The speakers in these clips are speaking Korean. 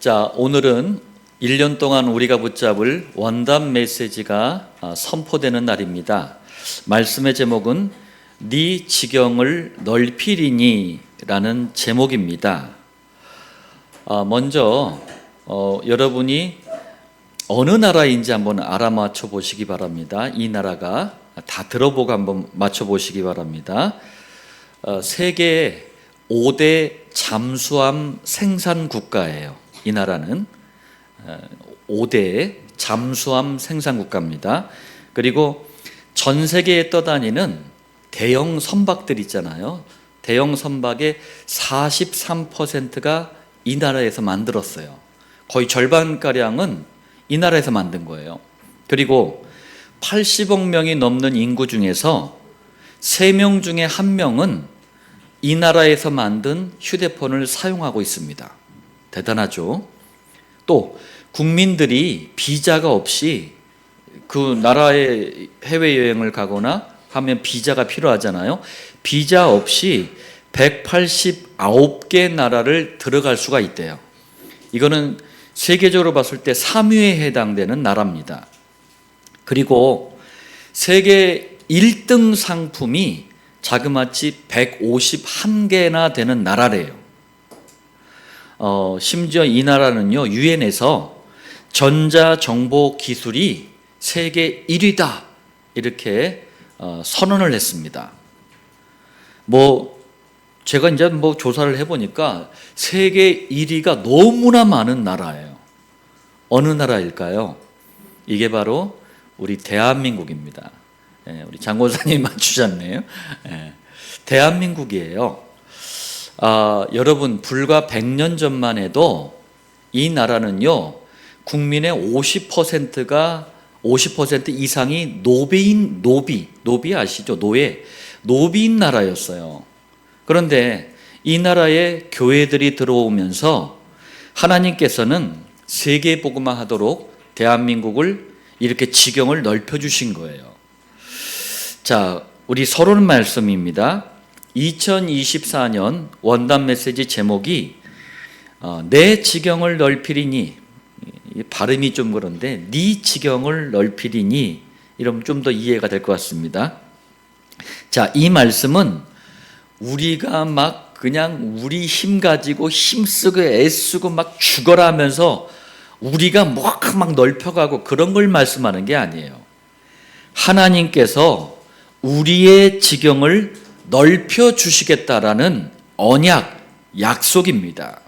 자, 오늘은 1년 동안 우리가 붙잡을 원담 메시지가 선포되는 날입니다. 말씀의 제목은 네 지경을 넓히리니 라는 제목입니다. 먼저 여러분이 어느 나라인지 한번 알아맞혀 보시기 바랍니다. 이 나라가 다 들어보고 한번 맞춰보시기 바랍니다. 세계 5대 잠수함 생산 국가예요. 이 나라는 5대 잠수함 생산 국가입니다. 그리고 전 세계에 떠다니는 대형 선박들 있잖아요. 대형 선박의 43%가 이 나라에서 만들었어요. 거의 절반가량은 이 나라에서 만든 거예요. 그리고 80억 명이 넘는 인구 중에서 3명 중에 1명은 이 나라에서 만든 휴대폰을 사용하고 있습니다. 대단하죠? 또 국민들이 비자가 없이 그 나라에 해외여행을 가거나 하면 비자가 필요하잖아요. 비자 없이 189개 나라를 들어갈 수가 있대요. 이거는 세계적으로 봤을 때 3위에 해당되는 나라입니다. 그리고 세계 1등 상품이 자그마치 151개나 되는 나라래요. 심지어 이 나라는요, 유엔에서 전자정보 기술이 세계 1위다 이렇게 선언을 했습니다. 제가 이제 조사를 해보니까 세계 1위가 너무나 많은 나라예요. 어느 나라일까요? 이게 바로 우리 대한민국입니다. 우리 장고사님이 맞추셨네요. 대한민국이에요. 여러분, 불과 100년 전만 해도 이 나라는요, 국민의 50%가 50% 이상이 노비 아시죠? 노비인 나라였어요. 그런데 이 나라에 교회들이 들어오면서 하나님께서는 세계 복음화 하도록 대한민국을 이렇게 지경을 넓혀 주신 거예요. 자, 우리 서론 말씀입니다. 2024년 원담 메시지 제목이 내 지경을 넓히리니, 발음이 좀 그런데 네 지경을 넓히리니 이러면 좀 더 이해가 될 것 같습니다. 자, 이 말씀은 우리가 막 그냥 우리 힘 가지고 힘쓰고 애쓰고 막 죽어라 하면서 우리가 막 넓혀가고 그런 걸 말씀하는 게 아니에요. 하나님께서 우리의 지경을 넓혀 주시겠다라는 언약, 약속입니다.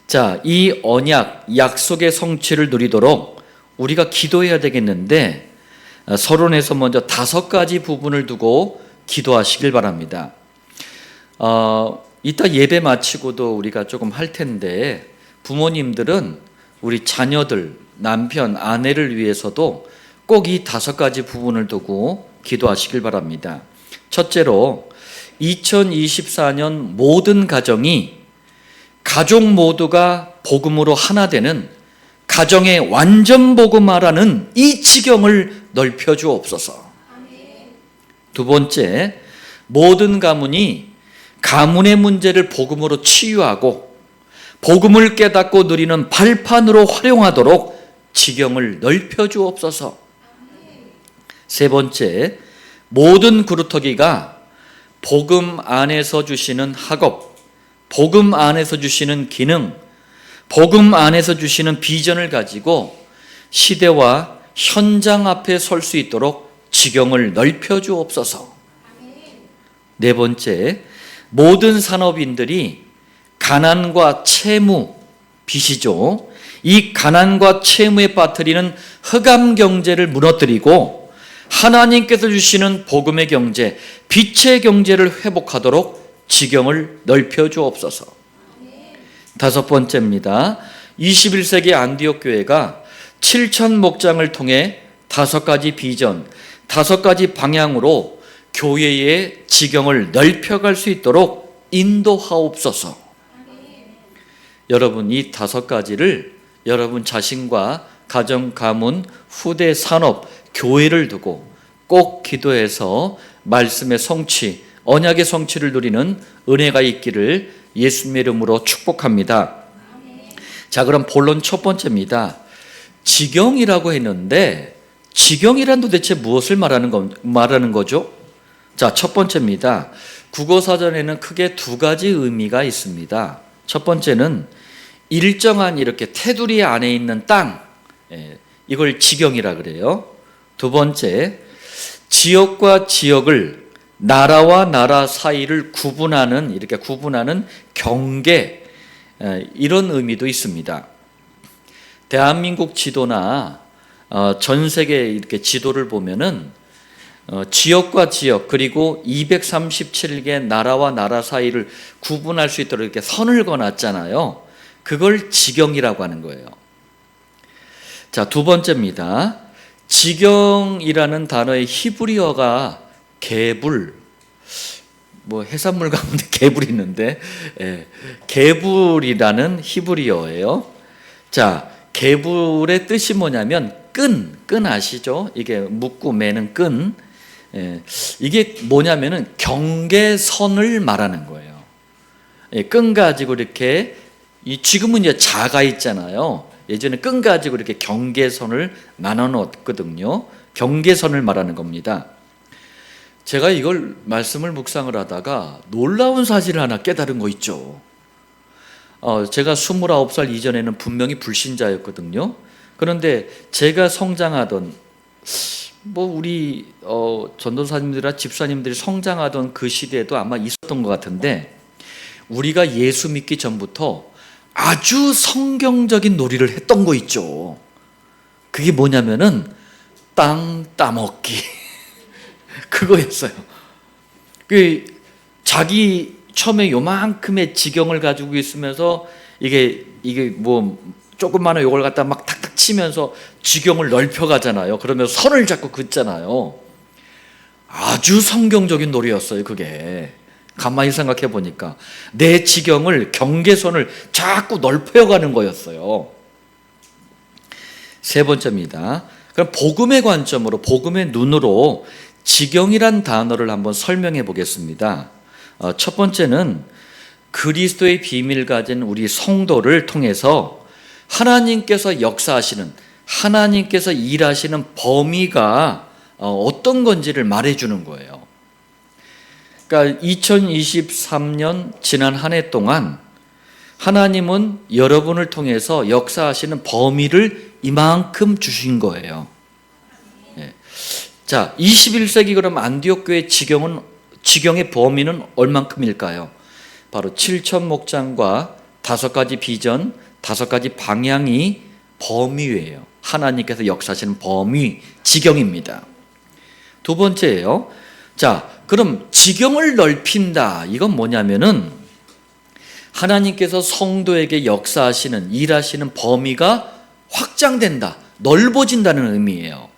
자, 이 언약, 약속의 성취를 누리도록 우리가 기도해야 되겠는데 서론에서 먼저 5가지 부분을 두고 기도하시길 바랍니다. 이따 예배 마치고도 우리가 조금 할 텐데 부모님들은 우리 자녀들, 남편, 아내를 위해서도 꼭 이 5가지 부분을 두고 기도하시길 바랍니다. 첫째로 2024년 모든 가정이 가족 모두가 복음으로 하나 되는 가정의 완전 복음화라는 이 지경을 넓혀 주옵소서. 두 번째, 모든 가문이 가문의 문제를 복음으로 치유하고 복음을 깨닫고 누리는 발판으로 활용하도록 지경을 넓혀 주옵소서. 세 번째, 모든 그루터기가 복음 안에서 주시는 학업, 복음 안에서 주시는 기능, 복음 안에서 주시는 비전을 가지고 시대와 현장 앞에 설 수 있도록 지경을 넓혀 주옵소서. 네 번째, 모든 산업인들이 가난과 채무, 빚이죠. 이 가난과 채무에 빠뜨리는 흑암 경제를 무너뜨리고 하나님께서 주시는 복음의 경제, 빛의 경제를 회복하도록 지경을 넓혀 주옵소서. 다섯 번째입니다. 21세기 안디옥 교회가 7천 목장을 통해 5가지 비전, 5가지 방향으로 교회의 지경을 넓혀갈 수 있도록 인도하옵소서. 여러분, 이 5가지를 여러분 자신과 가정, 가문, 후대, 산업, 교회를 두고 꼭 기도해서 말씀의 성취, 언약의 성취를 누리는 은혜가 있기를 예수님의 이름으로 축복합니다. 자, 그럼 본론 첫 번째입니다. 지경이라고 했는데 지경이란 도대체 무엇을 말하는 거죠? 자, 첫 번째입니다. 국어사전에는 크게 두 가지 의미가 있습니다. 첫 번째는 일정한 이렇게 테두리 안에 있는 땅, 이걸 지경이라 그래요. 두 번째, 지역과 지역을, 나라와 나라 사이를 이렇게 구분하는 경계, 이런 의미도 있습니다. 대한민국 지도나 전 세계 이렇게 지도를 보면은 지역과 지역 그리고 237개 나라와 나라 사이를 구분할 수 있도록 이렇게 선을 그어놨잖아요. 그걸 지경이라고 하는 거예요. 자, 두 번째입니다. 지경이라는 단어의 히브리어가 게불, 해산물 가운데 게불이 있는데, 게불이라는 히브리어예요. 자, 게불의 뜻이 뭐냐면 끈 아시죠? 이게 묶고 매는 끈. 이게 뭐냐면은 경계선을 말하는 거예요. 끈 가지고 이렇게, 지금은 이제 자가 있잖아요. 예전에 끈 가지고 이렇게 경계선을 나눠 놓았거든요. 경계선을 말하는 겁니다. 제가 이걸 말씀을 묵상을 하다가 놀라운 사실을 하나 깨달은 거 있죠. 제가 29살 이전에는 분명히 불신자였거든요. 그런데 제가 성장하던 우리 전도사님들이나 집사님들이 성장하던 그 시대에도 아마 있었던 것 같은데, 우리가 예수 믿기 전부터 아주 성경적인 놀이를 했던 거 있죠. 그게 뭐냐면은 땅 따먹기 그거였어요. 자기 처음에 요만큼의 지경을 가지고 있으면서 이게 조그마한 요걸 갖다 막 탁탁 치면서 지경을 넓혀 가잖아요. 그러면서 선을 자꾸 긋잖아요. 아주 성경적인 놀이였어요, 그게. 가만히 생각해 보니까 내 지경을, 경계선을 자꾸 넓혀가는 거였어요. 세 번째입니다. 그럼 복음의 관점으로, 복음의 눈으로 지경이란 단어를 한번 설명해 보겠습니다. 첫 번째는 그리스도의 비밀 가진 우리 성도를 통해서 하나님께서 역사하시는, 하나님께서 일하시는 범위가 어떤 건지를 말해주는 거예요. 그러니까 2023년 지난 한 해 동안 하나님은 여러분을 통해서 역사하시는 범위를 이만큼 주신 거예요. 자, 21세기 그럼 안디옥 교회 지경의 범위는 얼만큼일까요? 바로 7천 목장과 5가지 비전, 5가지 방향이 범위예요. 하나님께서 역사하시는 범위, 지경입니다. 두 번째예요. 자, 그럼 지경을 넓힌다. 이건 뭐냐면은 하나님께서 성도에게 역사하시는, 일하시는 범위가 확장된다, 넓어진다는 의미예요.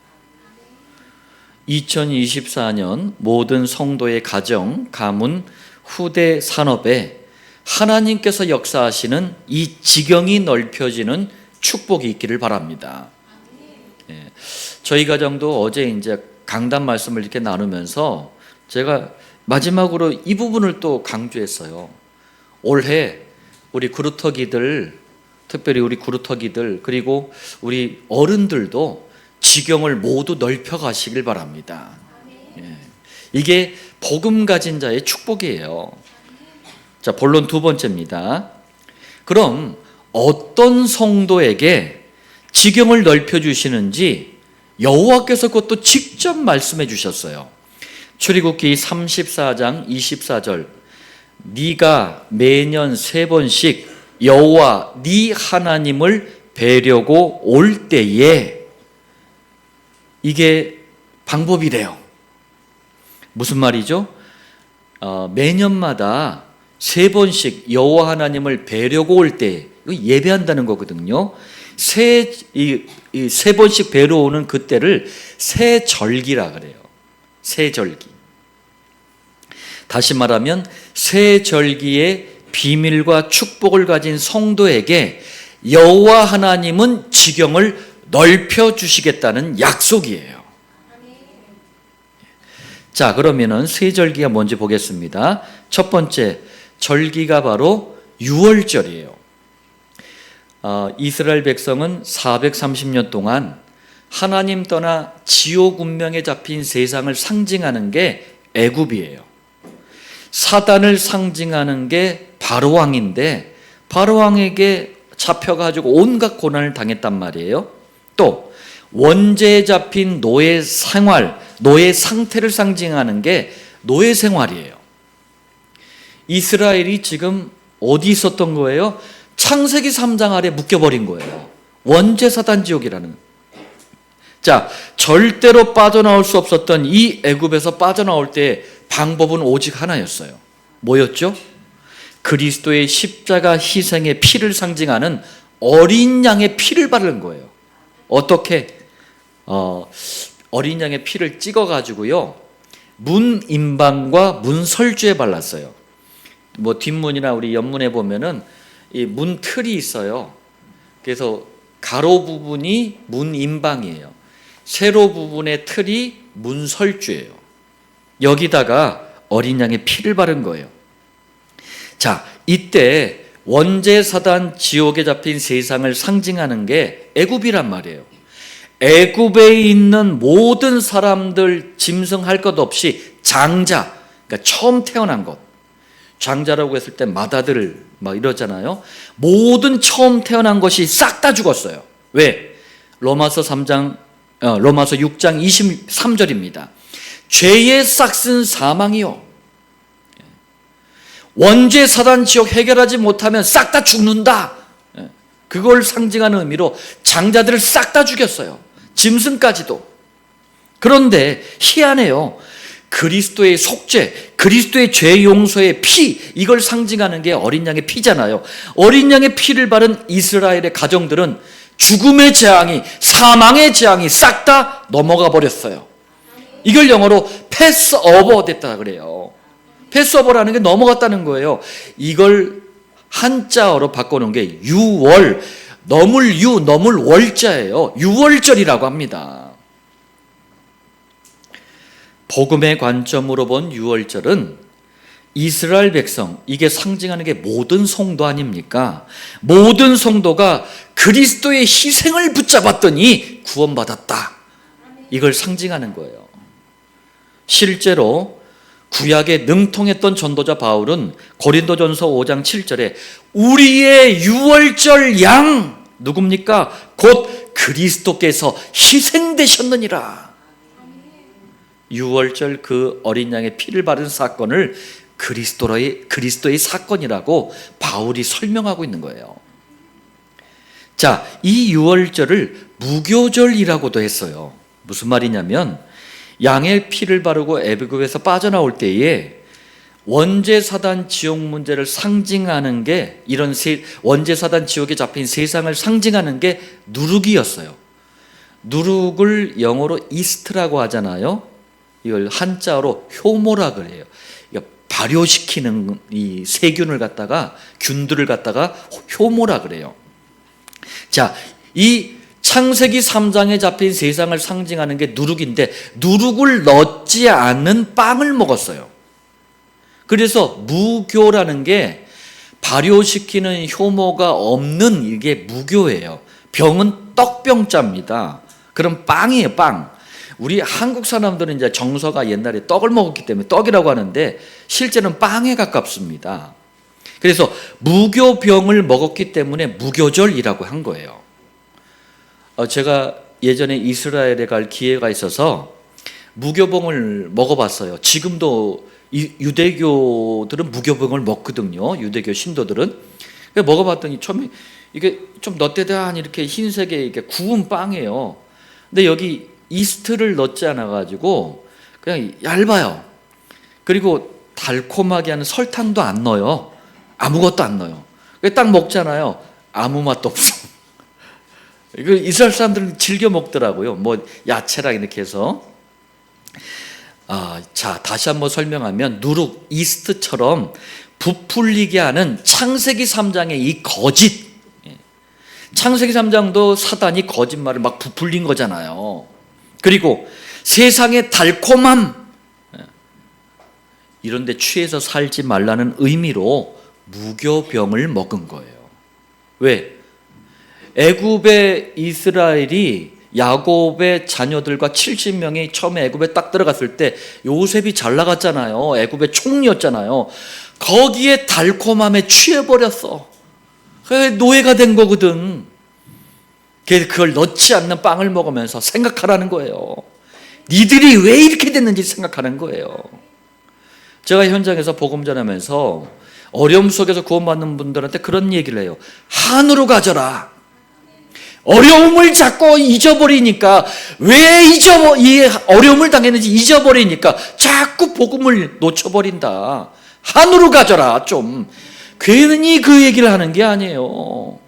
2024년 모든 성도의 가정, 가문, 후대 산업에 하나님께서 역사하시는 이 지경이 넓혀지는 축복이 있기를 바랍니다. 저희 가정도 어제 이제 강단 말씀을 이렇게 나누면서 제가 마지막으로 이 부분을 또 강조했어요. 올해 우리 구루터기들, 특별히 우리 구루터기들, 그리고 우리 어른들도 지경을 모두 넓혀 가시길 바랍니다. 이게 복음 가진 자의 축복이에요. 자, 본론 두 번째입니다. 그럼 어떤 성도에게 지경을 넓혀 주시는지 여호와께서 그것도 직접 말씀해 주셨어요. 출애굽기 34장 24절, 네가 매년 3번씩 여호와 네 하나님을 뵈려고 올 때에, 이게 방법이래요. 무슨 말이죠? 매년마다 3번씩 여호와 하나님을 뵈려고 올 때, 이거 예배한다는 거거든요. 세 번씩 뵈러 오는 그때를 세절기라 그래요. 세절기. 다시 말하면 세절기의 비밀과 축복을 가진 성도에게 여호와 하나님은 지경을 넓혀 주시겠다는 약속이에요. 자, 그러면은 세절기가 뭔지 보겠습니다. 첫 번째 절기가 바로 유월절이에요. 이스라엘 백성은 430년 동안 하나님 떠나 지옥 운명에 잡힌 세상을 상징하는 게 애굽이에요. 사단을 상징하는 게 바로왕인데 바로왕에게 잡혀가지고 온갖 고난을 당했단 말이에요. 또 원죄에 잡힌 노예 생활, 노예 상태를 상징하는 게 노예 생활이에요. 이스라엘이 지금 어디 있었던 거예요? 창세기 3장 아래 묶여버린 거예요. 원죄 사단 지옥이라는. 자, 절대로 빠져나올 수 없었던 이 애굽에서 빠져나올 때 방법은 오직 하나였어요. 뭐였죠? 그리스도의 십자가 희생의 피를 상징하는 어린 양의 피를 바르는 거예요. 어떻게? 어린 양의 피를 찍어가지고요, 문인방과 문설주에 발랐어요. 뭐 뒷문이나 우리 옆문에 보면은 이 문틀이 있어요. 그래서 가로 부분이 문인방이에요. 세로 부분의 틀이 문설주예요. 여기다가 어린 양의 피를 바른 거예요. 자, 이때 원죄 사단 지옥에 잡힌 세상을 상징하는 게 애굽이란 말이에요. 애굽에 있는 모든 사람들 짐승할 것 없이 장자, 그러니까 처음 태어난 것, 장자라고 했을 때 맏아들 막 이러잖아요. 모든 처음 태어난 것이 싹 다 죽었어요. 왜? 로마서 6장 23절입니다. 죄의 싹슨 사망이요, 원죄 사단 지옥 해결하지 못하면 싹 다 죽는다. 그걸 상징하는 의미로 장자들을 싹 다 죽였어요. 짐승까지도. 그런데 희한해요. 그리스도의 속죄, 그리스도의 죄 용서의 피, 이걸 상징하는 게 어린 양의 피잖아요. 어린 양의 피를 바른 이스라엘의 가정들은 죽음의 재앙이, 사망의 재앙이 싹 다 넘어가 버렸어요. 이걸 영어로 패스오버 됐다 그래요. 패스오버라는 게 넘어갔다는 거예요. 이걸 한자어로 바꿔놓은 게 유월, 넘을 유, 넘을 월자예요. 유월절이라고 합니다. 복음의 관점으로 본 유월절은 이스라엘 백성, 이게 상징하는 게 모든 성도 아닙니까? 모든 성도가 그리스도의 희생을 붙잡았더니 구원받았다. 이걸 상징하는 거예요. 실제로 구약에 능통했던 전도자 바울은 고린도전서 5장 7절에 우리의 유월절 양 누굽니까? 곧 그리스도께서 희생되셨느니라. 유월절 그 어린 양의 피를 바른 사건을 그리스도의 사건이라고 바울이 설명하고 있는 거예요. 자, 이 유월절을 무교절이라고도 했어요. 무슨 말이냐면 양의 피를 바르고 애굽에서 빠져나올 때에 원죄 사단 지옥 문제를 상징하는 게, 이런 원죄 사단 지옥에 잡힌 세상을 상징하는 게 누룩이었어요. 누룩을 영어로 이스트라고 하잖아요. 이걸 한자어로 효모라 그래요. 발효시키는 이 세균을 갖다가, 균들을 갖다가 효모라 그래요. 자, 이 창세기 3장에 잡힌 세상을 상징하는 게 누룩인데 누룩을 넣지 않은 빵을 먹었어요. 그래서 무교라는 게 발효시키는 효모가 없는, 이게 무교예요. 병은 떡병자입니다. 그럼 빵이에요, 빵. 우리 한국 사람들은 이제 정서가 옛날에 떡을 먹었기 때문에 떡이라고 하는데 실제는 빵에 가깝습니다. 그래서 무교병을 먹었기 때문에 무교절이라고 한 거예요. 제가 예전에 이스라엘에 갈 기회가 있어서 무교병을 먹어봤어요. 지금도 유대교들은 무교병을 먹거든요. 유대교 신도들은. 먹어봤더니 처음에 이게 좀 너때대한 이렇게 흰색의 이렇게 구운 빵이에요. 근데 여기 이스트를 넣지 않아가지고 그냥 얇아요. 그리고 달콤하게 하는 설탕도 안 넣어요. 아무것도 안 넣어요. 딱 먹잖아요. 아무 맛도 없어. 이거 이스라엘 사람들은 즐겨 먹더라고요. 뭐 야채랑 이렇게 해서. 자, 다시 한번 설명하면 누룩, 이스트처럼 부풀리게 하는 창세기 3장의 이 거짓. 창세기 3장도 사단이 거짓말을 막 부풀린 거잖아요. 그리고 세상의 달콤함, 이런 데 취해서 살지 말라는 의미로 무교병을 먹은 거예요. 왜? 애굽의 이스라엘이 야곱의 자녀들과 70명이 처음에 애굽에 딱 들어갔을 때 요셉이 잘 나갔잖아요. 애굽의 총리였잖아요. 거기에 달콤함에 취해버렸어. 노예가 된 거거든. 그걸 넣지 않는 빵을 먹으면서 생각하라는 거예요. 니들이 왜 이렇게 됐는지 생각하는 거예요. 제가 현장에서 복음 전하면서 어려움 속에서 구원받는 분들한테 그런 얘기를 해요. 한으로 가져라. 어려움을 자꾸 잊어버리니까, 이 어려움을 당했는지 잊어버리니까 자꾸 복음을 놓쳐버린다. 한으로 가져라. 좀 괜히 그 얘기를 하는 게 아니에요.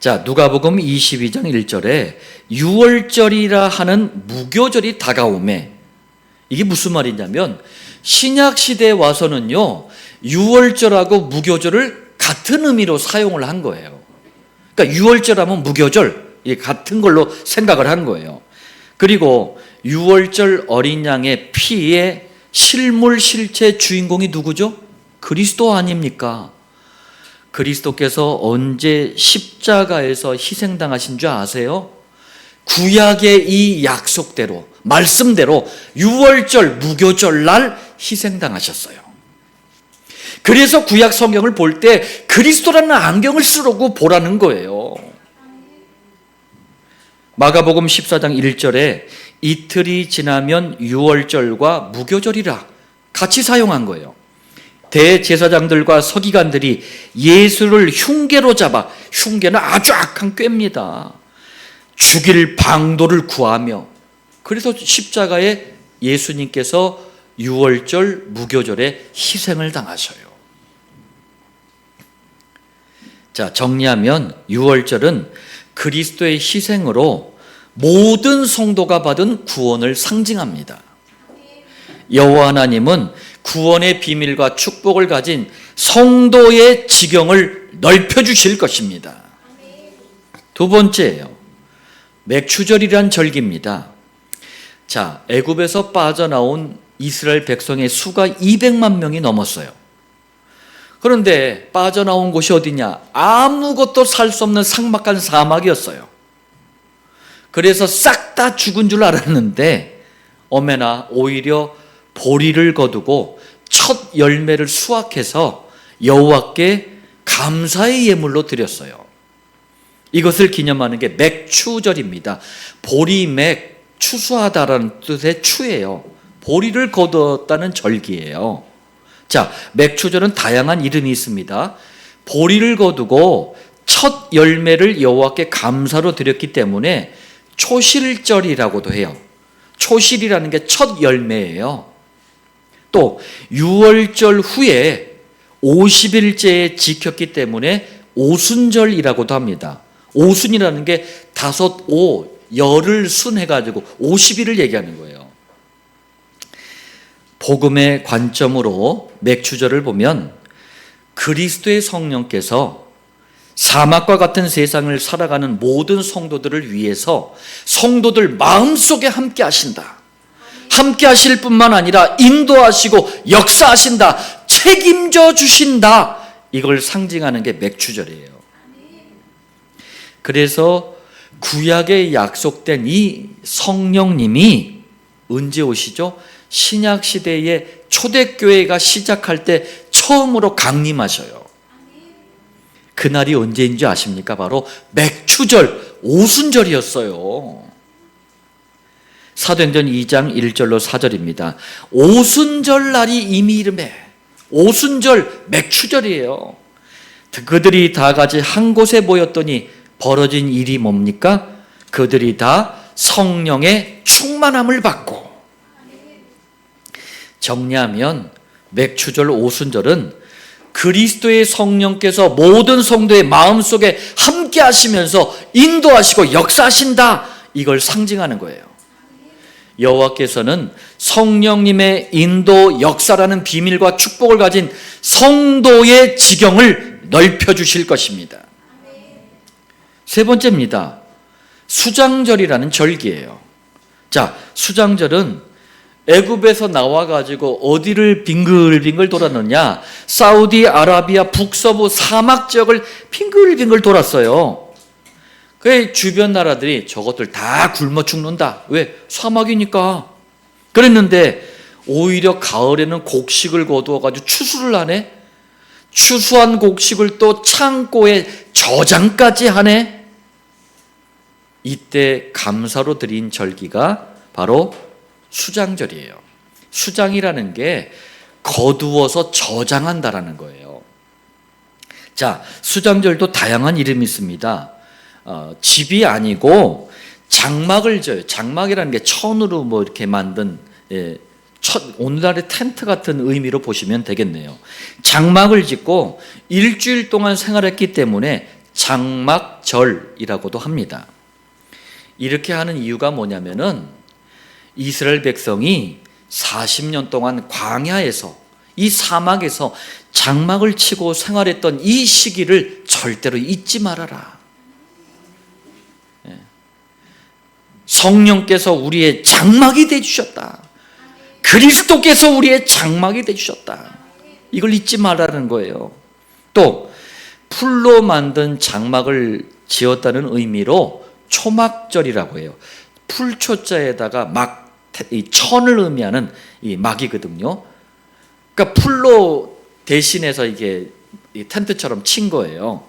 자, 누가복음 22장 1절에 유월절이라 하는 무교절이 다가오매, 이게 무슨 말이냐면 신약 시대에 와서는요, 유월절하고 무교절을 같은 의미로 사용을 한 거예요. 그러니까 유월절하면 무교절, 같은 걸로 생각을 한 거예요. 그리고 유월절 어린 양의 피의 실물 실체 주인공이 누구죠? 그리스도 아닙니까? 그리스도께서 언제 십자가에서 희생당하신 줄 아세요? 구약의 이 약속대로, 말씀대로 유월절 무교절 날 희생당하셨어요. 그래서 구약 성경을 볼 때 그리스도라는 안경을 쓰라고 보라는 거예요. 마가복음 14장 1절에 이틀이 지나면 유월절과 무교절이라 같이 사용한 거예요. 대제사장들과 서기관들이 예수를 흉계로 잡아, 흉계는 아주 악한 꾀입니다. 죽일 방도를 구하며, 그래서 십자가에 예수님께서 유월절 무교절에 희생을 당하셔요. 자, 정리하면 유월절은 그리스도의 희생으로 모든 성도가 받은 구원을 상징합니다. 여호와 하나님은 구원의 비밀과 축복을 가진 성도의 지경을 넓혀주실 것입니다. 두 번째예요. 맥추절이란 절기입니다. 자, 애굽에서 빠져나온 이스라엘 백성의 수가 200만 명이 넘었어요. 그런데 빠져나온 곳이 어디냐? 아무것도 살 수 없는 삭막한 사막이었어요. 그래서 싹 다 죽은 줄 알았는데 어메나 오히려 보리를 거두고 첫 열매를 수확해서 여호와께 감사의 예물로 드렸어요. 이것을 기념하는 게 맥추절입니다. 보리맥, 추수하다라는 뜻의 추예요. 보리를 거두었다는 절기예요. 자, 맥추절은 다양한 이름이 있습니다. 보리를 거두고 첫 열매를 여호와께 감사로 드렸기 때문에 초실절이라고도 해요. 초실이라는 게 첫 열매예요. 또 유월절 후에 50일째에 지켰기 때문에 오순절이라고도 합니다. 오순이라는 게 다섯 오, 열을 순해가지고 50일을 얘기하는 거예요. 복음의 관점으로 맥추절을 보면 그리스도의 성령께서 사막과 같은 세상을 살아가는 모든 성도들을 위해서 성도들 마음속에 함께 하신다. 함께 하실 뿐만 아니라 인도하시고 역사하신다. 책임져 주신다. 이걸 상징하는 게 맥추절이에요. 그래서 구약에 약속된 이 성령님이 언제 오시죠? 신약 시대의 초대교회가 시작할 때 처음으로 강림하셔요. 그날이 언제인지 아십니까? 바로 맥추절, 오순절이었어요. 사도행전 2장 1절로 4절입니다. 오순절 날이 이미 이름해. 오순절, 맥추절이에요. 그들이 다 같이 한 곳에 모였더니 벌어진 일이 뭡니까? 그들이 다 성령의 충만함을 받고. 정리하면 맥추절, 오순절은 그리스도의 성령께서 모든 성도의 마음속에 함께 하시면서 인도하시고 역사하신다. 이걸 상징하는 거예요. 여호와께서는 성령님의 인도 역사라는 비밀과 축복을 가진 성도의 지경을 넓혀주실 것입니다. 세 번째입니다. 수장절이라는 절기예요. 자, 수장절은 애굽에서 나와가지고 어디를 빙글빙글 돌았느냐? 사우디아라비아 북서부 사막 지역을 빙글빙글 돌았어요. 그 주변 나라들이 저것들 다 굶어 죽는다. 왜? 사막이니까. 그랬는데 오히려 가을에는 곡식을 거두어가지고 추수를 하네. 추수한 곡식을 또 창고에 저장까지 하네. 이때 감사로 드린 절기가 바로 수장절이에요. 수장이라는 게 거두어서 저장한다라는 거예요. 자, 수장절도 다양한 이름이 있습니다. 집이 아니고 장막을 져요. 장막이라는 게 천으로 뭐 이렇게 만든, 오늘날의 텐트 같은 의미로 보시면 되겠네요. 장막을 짓고 일주일 동안 생활했기 때문에 장막절이라고도 합니다. 이렇게 하는 이유가 뭐냐면은 이스라엘 백성이 40년 동안 광야에서, 이 사막에서 장막을 치고 생활했던 이 시기를 절대로 잊지 말아라. 성령께서 우리의 장막이 되주셨다. 그리스도께서 우리의 장막이 되주셨다. 이걸 잊지 말라는 거예요. 또 풀로 만든 장막을 지었다는 의미로 초막절이라고 해요. 풀초자에다가 이 천을 의미하는 이 막이거든요. 그러니까 풀로 대신해서 이게 텐트처럼 친 거예요.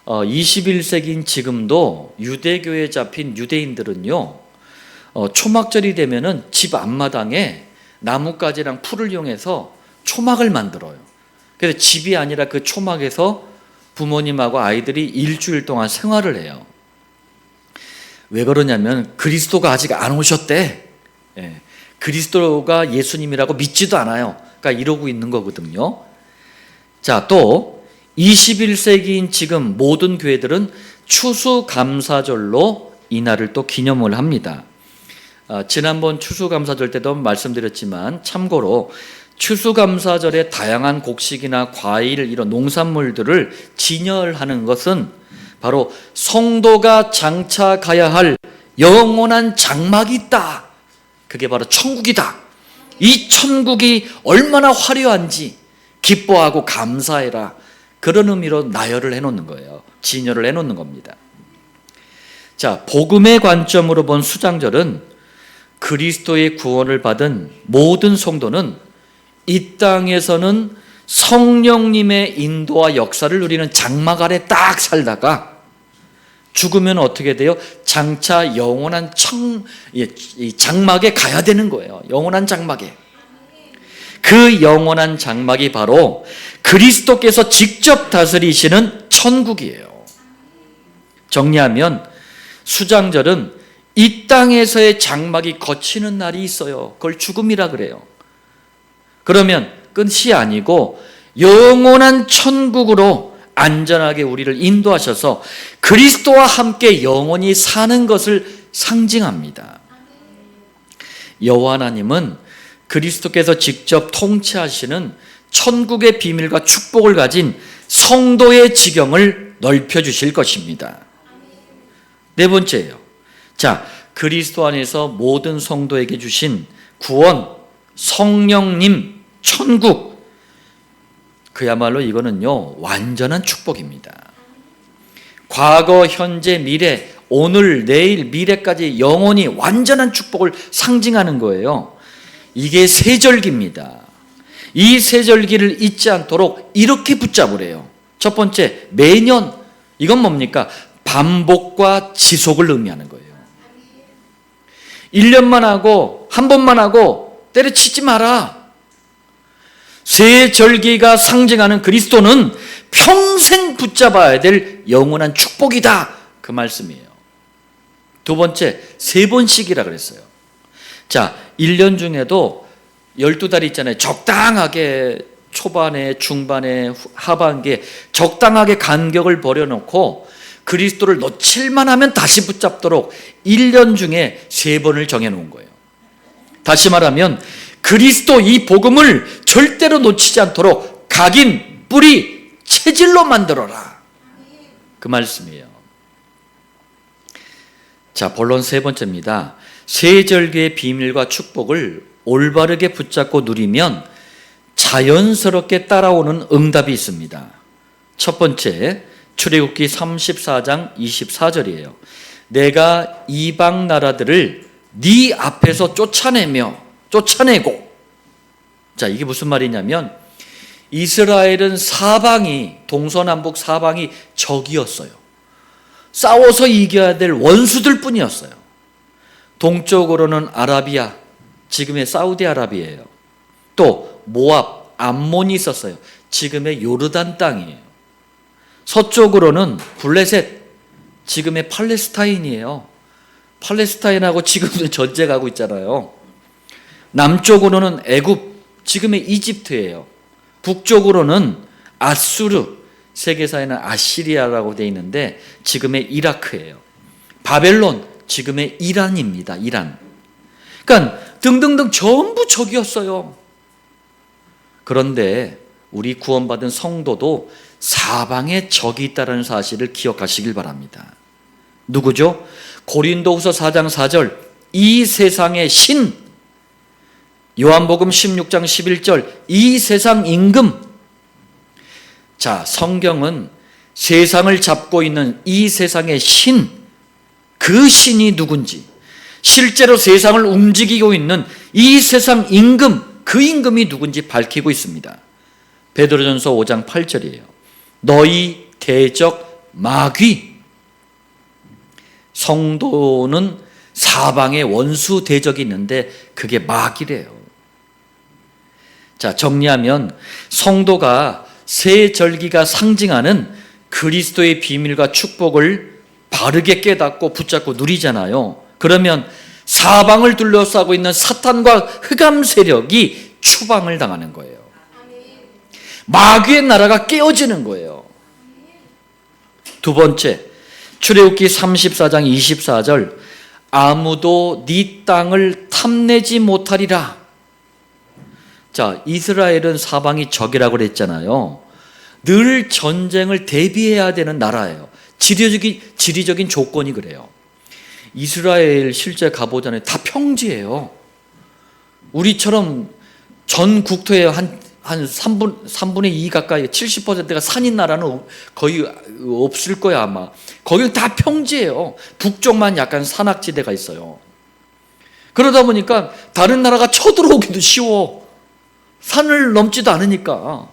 21세기인 지금도 유대교에 잡힌 유대인들은요, 초막절이 되면은 집 앞마당에 나뭇가지랑 풀을 이용해서 초막을 만들어요. 그래서 집이 아니라 그 초막에서 부모님하고 아이들이 일주일 동안 생활을 해요. 왜 그러냐면 그리스도가 아직 안 오셨대. 그리스도가 예수님이라고 믿지도 않아요. 그러니까 이러고 있는 거거든요. 자, 또 21세기인 지금 모든 교회들은 추수감사절로 이날을 또 기념을 합니다. 지난번 추수감사절 때도 말씀드렸지만 참고로 추수감사절에 다양한 곡식이나 과일, 이런 농산물들을 진열하는 것은 바로 성도가 장차 가야 할 영원한 장막이 있다. 그게 바로 천국이다. 이 천국이 얼마나 화려한지 기뻐하고 감사해라. 그런 의미로 나열을 해놓는 거예요. 진열을 해놓는 겁니다. 자, 복음의 관점으로 본 수장절은 그리스도의 구원을 받은 모든 성도는 이 땅에서는 성령님의 인도와 역사를 누리는 장막 아래 딱 살다가 죽으면 어떻게 돼요? 장차 영원한 장막에 가야 되는 거예요. 영원한 장막에. 그 영원한 장막이 바로 그리스도께서 직접 다스리시는 천국이에요. 정리하면 수장절은 이 땅에서의 장막이 거치는 날이 있어요. 그걸 죽음이라 그래요. 그러면 끝이 아니고 영원한 천국으로 안전하게 우리를 인도하셔서 그리스도와 함께 영원히 사는 것을 상징합니다. 여호와 하나님은 그리스도께서 직접 통치하시는 천국의 비밀과 축복을 가진 성도의 지경을 넓혀주실 것입니다. 네 번째예요. 자, 그리스도 안에서 모든 성도에게 주신 구원, 성령님, 천국, 그야말로 이거는요 완전한 축복입니다. 과거, 현재, 미래, 오늘, 내일, 미래까지 영원히 완전한 축복을 상징하는 거예요. 이게 세절기입니다. 이 세절기를 잊지 않도록 이렇게 붙잡으래요. 첫 번째, 매년. 이건 뭡니까? 반복과 지속을 의미하는 거예요. 1년만 하고 한 번만 하고 때려치지 마라. 세절기가 상징하는 그리스도는 평생 붙잡아야 될 영원한 축복이다. 그 말씀이에요. 두 번째, 3번씩이라 그랬어요. 자, 1년 중에도 12달 있잖아요. 적당하게 초반에, 중반에, 하반기에 적당하게 간격을 버려놓고 그리스도를 놓칠만 하면 다시 붙잡도록 1년 중에 3번을 정해놓은 거예요. 다시 말하면 그리스도 이 복음을 절대로 놓치지 않도록 각인, 뿌리, 체질로 만들어라. 그 말씀이에요. 자, 본론 3번째입니다. 세절기의 비밀과 축복을 올바르게 붙잡고 누리면 자연스럽게 따라오는 응답이 있습니다. 첫 번째, 출애굽기 34장 24절이에요. 내가 이방 나라들을 네 앞에서 쫓아내고, 자, 이게 무슨 말이냐면 이스라엘은 동서남북 사방이 적이었어요. 싸워서 이겨야 될 원수들 뿐이었어요. 동쪽으로는 아라비아, 지금의 사우디아라비아예요. 또 모압, 암몬이 있었어요. 지금의 요르단 땅이에요. 서쪽으로는 블레셋, 지금의 팔레스타인이에요. 팔레스타인하고 지금도 전쟁하고 있잖아요. 남쪽으로는 애굽, 지금의 이집트예요. 북쪽으로는 아수르, 세계사에는 아시리아라고 되어 있는데 지금의 이라크예요. 바벨론, 지금의 이란입니다. 이란. 그러니까 등등등 전부 적이었어요. 그런데 우리 구원받은 성도도 사방에 적이 있다는 사실을 기억하시길 바랍니다. 누구죠? 고린도후서 4장 4절, 이 세상의 신, 요한복음 16장 11절, 이 세상 임금. 자, 성경은 세상을 잡고 있는 이 세상의 신, 그 신이 누군지, 실제로 세상을 움직이고 있는 이 세상 임금, 그 임금이 누군지 밝히고 있습니다. 베드로전서 5장 8절이에요. 너희 대적 마귀. 성도는 사방에 원수 대적이 있는데 그게 마귀래요. 자, 정리하면 성도가 새 절기가 상징하는 그리스도의 비밀과 축복을 바르게 깨닫고 붙잡고 누리잖아요. 그러면 사방을 둘러싸고 있는 사탄과 흑암 세력이 추방을 당하는 거예요. 마귀의 나라가 깨어지는 거예요. 두 번째, 출애굽기 34장 24절, 아무도 네 땅을 탐내지 못하리라. 자, 이스라엘은 사방이 적이라고 그랬잖아요. 늘 전쟁을 대비해야 되는 나라예요. 지리적인 조건이 그래요. 이스라엘 실제 가보잖아요. 다 평지예요. 우리처럼 전 국토의 한 3분의 2 가까이 70%가 산인 나라는 거의 없을 거야 아마. 거기 다 평지예요. 북쪽만 약간 산악지대가 있어요. 그러다 보니까 다른 나라가 쳐들어오기도 쉬워. 산을 넘지도 않으니까.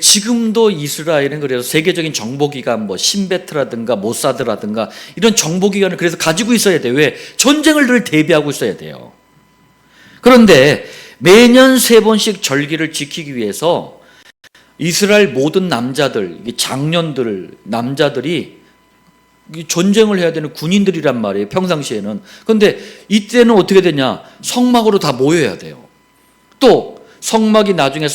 지금도 이스라엘은 그래서 세계적인 정보기관 신베트라든가 모사드라든가 이런 정보기관을 그래서 가지고 있어야 돼요. 왜? 전쟁을 늘 대비하고 있어야 돼요. 그런데 매년 3번씩 절기를 지키기 위해서 이스라엘 모든 남자들, 남자들이 전쟁을 해야 되는 군인들이란 말이에요. 평상시에는. 그런데 이때는 어떻게 되냐? 성막으로 다 모여야 돼요. 또 성막이 나중에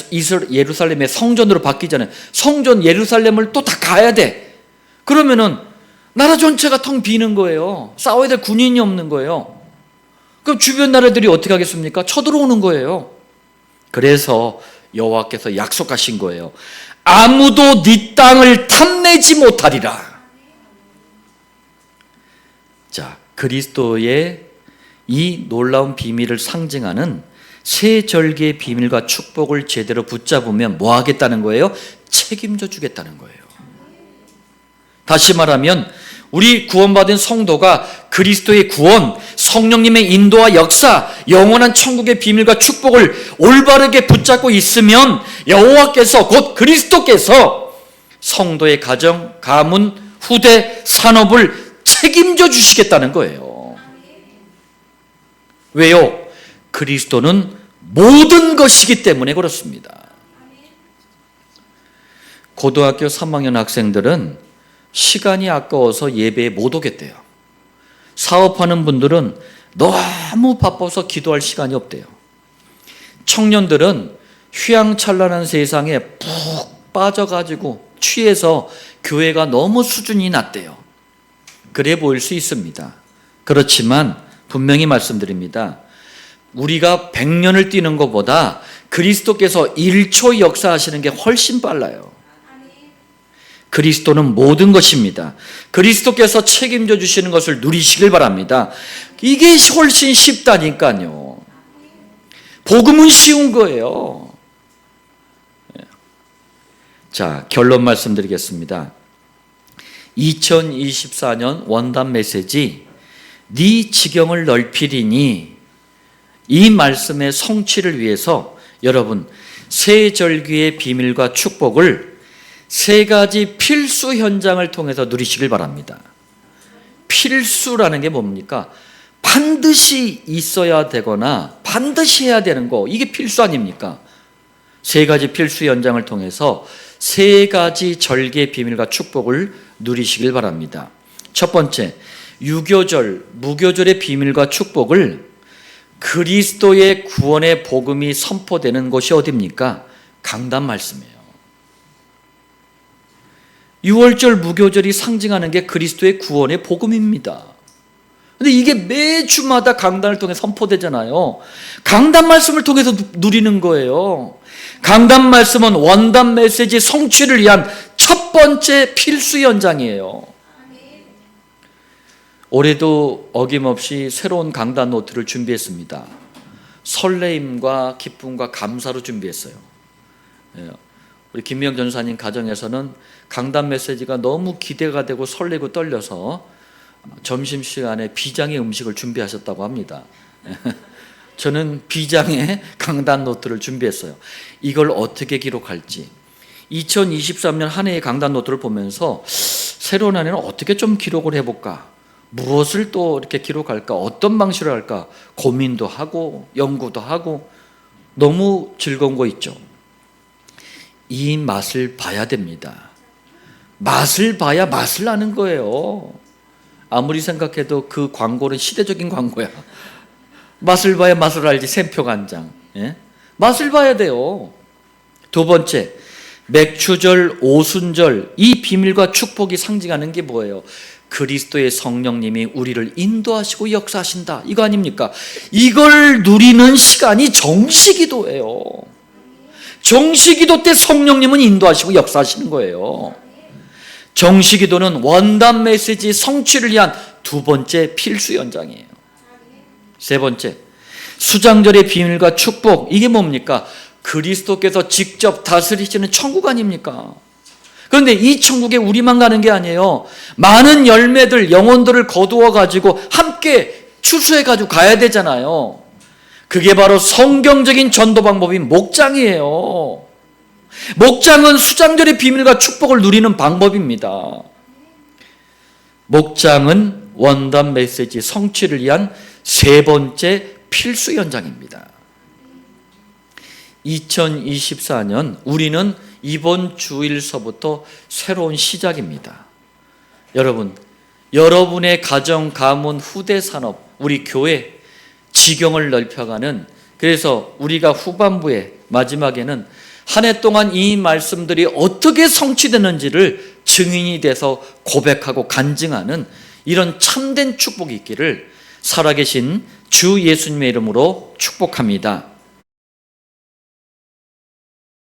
예루살렘의 성전으로 바뀌잖아요. 성전 예루살렘을 또 다 가야 돼. 그러면은 나라 전체가 텅 비는 거예요. 싸워야 될 군인이 없는 거예요. 그럼 주변 나라들이 어떻게 하겠습니까? 쳐들어오는 거예요. 그래서 여호와께서 약속하신 거예요. 아무도 네 땅을 탐내지 못하리라. 자, 그리스도의 이 놀라운 비밀을 상징하는 새 절기의 비밀과 축복을 제대로 붙잡으면 뭐 하겠다는 거예요? 책임져 주겠다는 거예요. 다시 말하면 우리 구원받은 성도가 그리스도의 구원, 성령님의 인도와 역사, 영원한 천국의 비밀과 축복을 올바르게 붙잡고 있으면 여호와께서 곧 그리스도께서 성도의 가정, 가문, 후대, 산업을 책임져 주시겠다는 거예요. 왜요? 그리스도는 모든 것이기 때문에 그렇습니다. 고등학교 3학년 학생들은 시간이 아까워서 예배에 못 오겠대요. 사업하는 분들은 너무 바빠서 기도할 시간이 없대요. 청년들은 휘황찬란한 세상에 푹 빠져가지고 취해서 교회가 너무 수준이 낮대요. 그래 보일 수 있습니다. 그렇지만 분명히 말씀드립니다. 우리가 100년을 뛰는 것보다 그리스도께서 1초 역사하시는 게 훨씬 빨라요. 그리스도는 모든 것입니다. 그리스도께서 책임져 주시는 것을 누리시길 바랍니다. 이게 훨씬 쉽다니까요. 복음은 쉬운 거예요. 자, 결론 말씀드리겠습니다. 2024년 원단 메시지 네 지경을 넓히리니, 이 말씀의 성취를 위해서 여러분 새 절기의 비밀과 축복을 세 가지 필수 현장을 통해서 누리시길 바랍니다. 필수라는 게 뭡니까? 반드시 있어야 되거나 반드시 해야 되는 거, 이게 필수 아닙니까? 세 가지 필수 현장을 통해서 세 가지 절기의 비밀과 축복을 누리시길 바랍니다. 첫 번째, 유교절, 무교절의 비밀과 축복을 그리스도의 구원의 복음이 선포되는 곳이 어디입니까? 강단 말씀이에요. 유월절, 무교절이 상징하는 게 그리스도의 구원의 복음입니다. 근데 이게 매주마다 강단을 통해 선포되잖아요. 강단 말씀을 통해서 누리는 거예요. 강단 말씀은 원단 메시지 성취를 위한 첫 번째 필수 현장이에요. 올해도 어김없이 새로운 강단 노트를 준비했습니다. 설레임과 기쁨과 감사로 준비했어요. 우리 김미영 전사님 가정에서는 강단 메시지가 너무 기대가 되고 설레고 떨려서 점심시간에 비장의 음식을 준비하셨다고 합니다. 저는 비장의 강단 노트를 준비했어요. 이걸 어떻게 기록할지, 2023년 한 해의 강단 노트를 보면서 새로운 한 해는 어떻게 좀 기록을 해볼까, 무엇을 또 이렇게 기록할까, 어떤 방식으로 할까 고민도 하고 연구도 하고 너무 즐거운 거 있죠. 이 맛을 봐야 됩니다. 맛을 봐야 맛을 아는 거예요. 아무리 생각해도 그 광고는 시대적인 광고야. 맛을 봐야 맛을 알지, 샘표 간장. 예? 맛을 봐야 돼요. 두 번째, 맥추절, 오순절, 이 비밀과 축복이 상징하는 게 뭐예요? 그리스도의 성령님이 우리를 인도하시고 역사하신다, 이거 아닙니까? 이걸 누리는 시간이 정시기도예요. 정시기도 때 성령님은 인도하시고 역사하시는 거예요. 정시기도는 원단 메시지 성취를 위한 두 번째 필수 현장이에요. 세 번째, 수장절의 비밀과 축복, 이게 뭡니까? 그리스도께서 직접 다스리시는 천국 아닙니까? 그런데 이 천국에 우리만 가는 게 아니에요. 많은 열매들, 영혼들을 거두어 가지고 함께 추수해 가지고 가야 되잖아요. 그게 바로 성경적인 전도 방법인 목장이에요. 목장은 수장절의 비밀과 축복을 누리는 방법입니다. 목장은 원단 메시지 성취를 위한 세 번째 필수 현장입니다. 2024년 우리는 이번 주일서부터 새로운 시작입니다. 여러분, 여러분의 가정, 가문, 후대 산업, 우리 교회 지경을 넓혀가는, 그래서 우리가 후반부에 마지막에는 한 해 동안 이 말씀들이 어떻게 성취되는지를 증인이 돼서 고백하고 간증하는 이런 참된 축복이 있기를 살아계신 주 예수님의 이름으로 축복합니다.